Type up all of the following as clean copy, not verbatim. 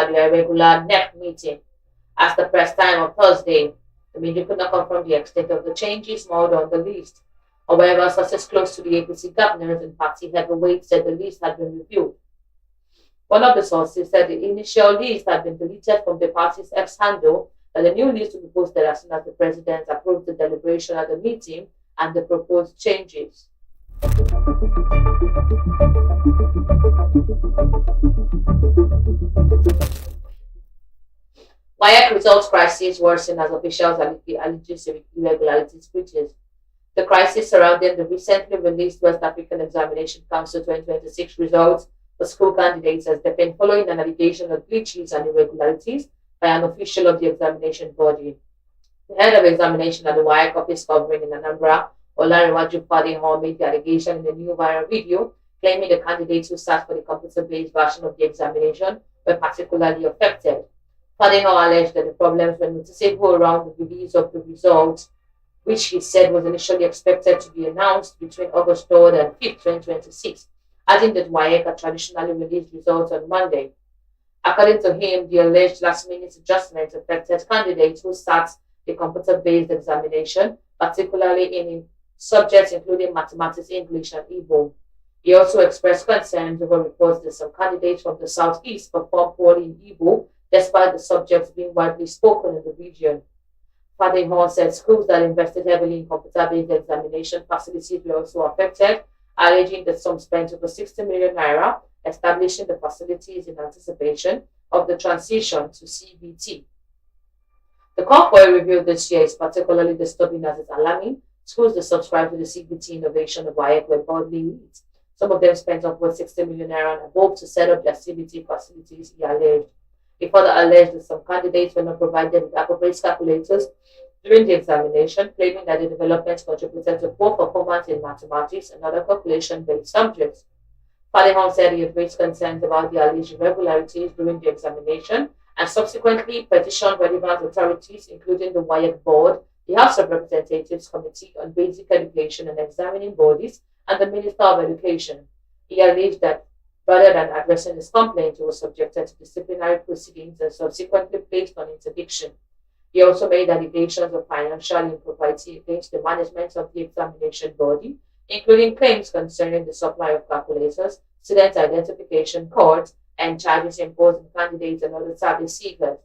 their regular NEP meeting. As the press time of Thursday, the media could not confirm the extent of the changes made on the list. However, sources close to the APC governors and party heavyweights said the list had been reviewed. One of the sources said the initial list had been deleted from the party's X handle, that the new list will be posted as soon as the president approves the deliberation at the meeting and the proposed changes. WAEC results crisis worsened as officials allege irregularities breaches. The crisis surrounding the recently released West African Examination Council 2026 results for school candidates has deepened following an allegation of glitches and irregularities by an official of the examination body. The head of examination at the WAEC office covering in Anambra, Olariwaju Fadeho, made the allegation in a new viral video, claiming the candidates who sat for the computer-based version of the examination were particularly affected. Fadeho alleged that the problems were noticeable around the release of the results, which he said was initially expected to be announced between August 3rd and 5th, 2026, adding that WAEC had traditionally released results on Monday. According to him, the alleged last-minute adjustments affected candidates who sat the computer-based examination, particularly in subjects including mathematics, English, and Igbo. He also expressed concerns over reports that some candidates from the southeast performed poorly in Igbo, despite the subjects being widely spoken in the region. Fadeho said schools that invested heavily in computer-based examination facilities were also affected, alleging that some spent over 60 million naira establishing the facilities in anticipation of the transition to CBT. The call for a review this year is particularly disturbing as it's alarming. Schools that subscribe to the CBT innovation of WAEC were broadly hit. Some of them spent upwards 60 million naira and above to set up their CBT facilities, he alleged. He further alleged that some candidates were not provided with appropriate calculators during the examination, claiming that the developments contributed to poor performance in mathematics and other calculation-based subjects. Fadeho said he had raised concerns about the alleged irregularities during the examination and subsequently petitioned relevant authorities, including the WAEC Board, the House of Representatives Committee on Basic Education and Examining Bodies, and the Minister of Education. He alleged that rather than addressing his complaint, he was subjected to disciplinary proceedings and subsequently placed on interdiction. He also made allegations of financial impropriety against the management of the examination body, including claims concerning the supply of calculators, student identification cards, and charges imposed on candidates and other service seekers.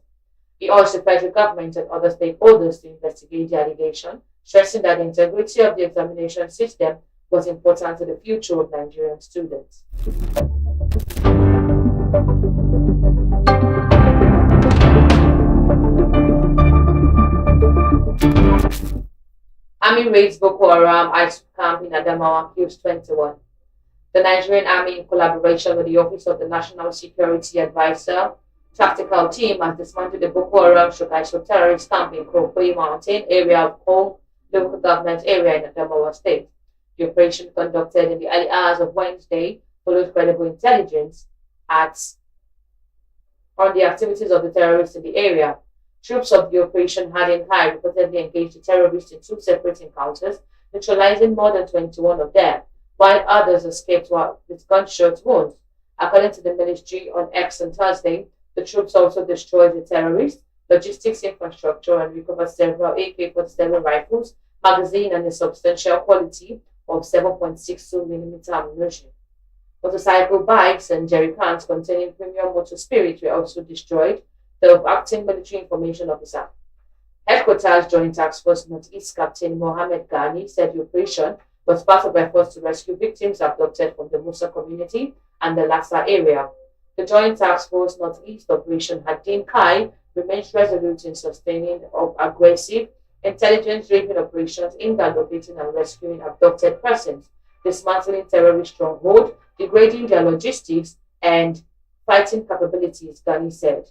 He urged the federal government and other stakeholders to investigate the allegation, stressing that the integrity of the examination system was important to the future of Nigerian students. Army raids Boko Haram ISIS camp in Adamawa, kills 21. The Nigerian Army, in collaboration with the Office of the National Security Advisor, tactical team, has dismantled the Boko Haram terrorist camp in Krokoyi Mountain area of Home local government area in Adamawa State. The operation, conducted in the early hours of Wednesday, followed credible intelligence on the activities of the terrorists in the area. Troops of the Operation Hardin High reportedly engaged the terrorists in two separate encounters, neutralizing more than 21 of them, while others escaped with gunshot wounds. According to the military on X on Thursday, the troops also destroyed the terrorists, logistics infrastructure, and recovered several AK-47 rifles, magazine, and a substantial quality of 7.62mm ammunition. Motorcycle bikes and jerry cans containing premium motor spirits were also destroyed, the acting military information officer. Headquarters Joint Task Force Northeast Captain Mohammed Ghani said the operation was part of efforts to rescue victims abducted from the Musa community and the Lassa area. The Joint Task Force Northeast Operation Hadin Kai remains resolute in sustaining aggressive, intelligence-driven operations aimed at locating and rescuing abducted persons, dismantling terrorist strongholds, degrading their logistics, and fighting capabilities, Ghani said.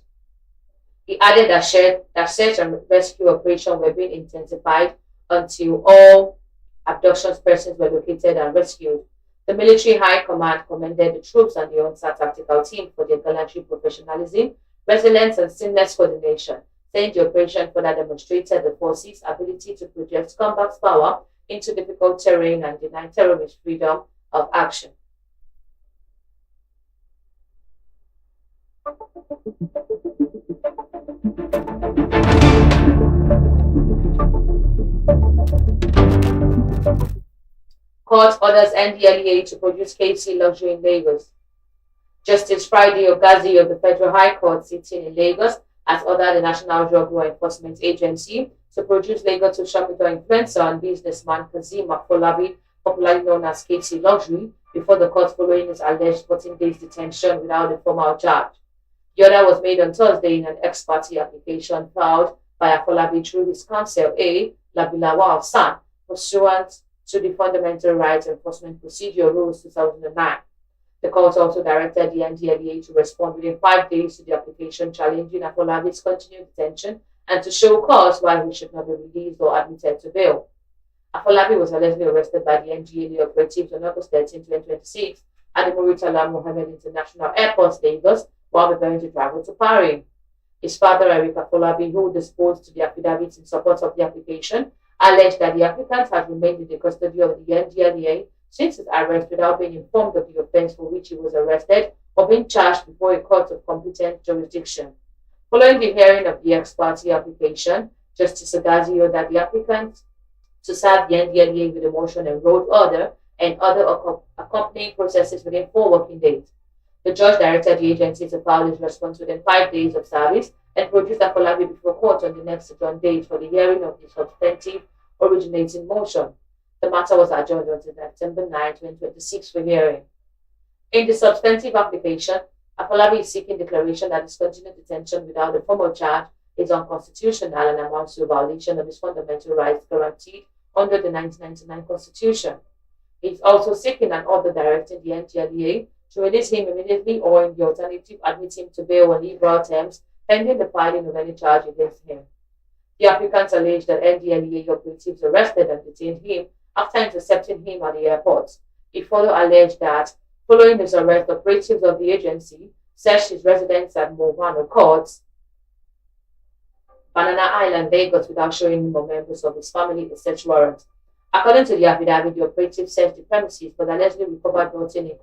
He added that search and rescue operations were being intensified until all abduction persons were located and rescued. The military high command commended the troops and the on-site tactical team for their gallantry, professionalism, resilience, and seamless coordination, saying the operation further demonstrated the forces' ability to project combat power into difficult terrain and deny terrorists freedom of action. Court orders NDLEA to produce KC luxury in Lagos. Justice Friday Ogazi of the Federal High Court sitting in Lagos has ordered the National Drug Law Enforcement Agency to produce Lagos social media influencer and businessman Kazim Afolabi, popularly known as KC Luxury, before the court following his alleged 14 days detention without a formal charge. The order was made on Thursday in an ex parte application filed by Afolabi through his counsel A. Labilawa San, pursuant to the Fundamental Rights Enforcement Procedure Rules 2009. The court also directed the NDLEA to respond within 5 days to the application challenging Afolabi's continued detention and to show cause why he should not be released or admitted to bail. Afolabi was allegedly arrested by the NDLEA operatives on August 13, 2026 at the Muritala Mohammed International Airport, Lagos, while preparing to travel to Paris. His father, Eric Afolabi, who disposed to the affidavits in support of the application, alleged that the applicant had remained in the custody of the NDLEA since his arrest without being informed of the offense for which he was arrested or being charged before a court of competent jurisdiction. Following the hearing of the ex parte application, Justice Ogazi ordered the applicant to serve the NDLEA with a motion and road order and other accompanying processes within 4 working days. The judge directed the agency to file his response within 5 days of service and produce Afolabi before court on the next adjourned date for the hearing of the substantive originating motion. The matter was adjourned until September 9, 2026 for hearing. In the substantive application, Afolabi is seeking declaration that his continued detention without a formal charge is unconstitutional and amounts to a violation of his fundamental rights guaranteed under the 1999 Constitution. He is also seeking an order directing the NDLEA to release him immediately or, in the alternative, admit him to bail on liberal terms pending the filing of any charge against him. The applicants alleged that NDLEA operatives arrested and detained him after intercepting him at the airport. He further alleged that, following his arrest, operatives of the agency searched his residence at Movano Courts, Banana Island, Lagos, without showing him or members of his family a search warrant. According to the affidavit, the operatives searched the premises but allegedly recovered nothing incriminating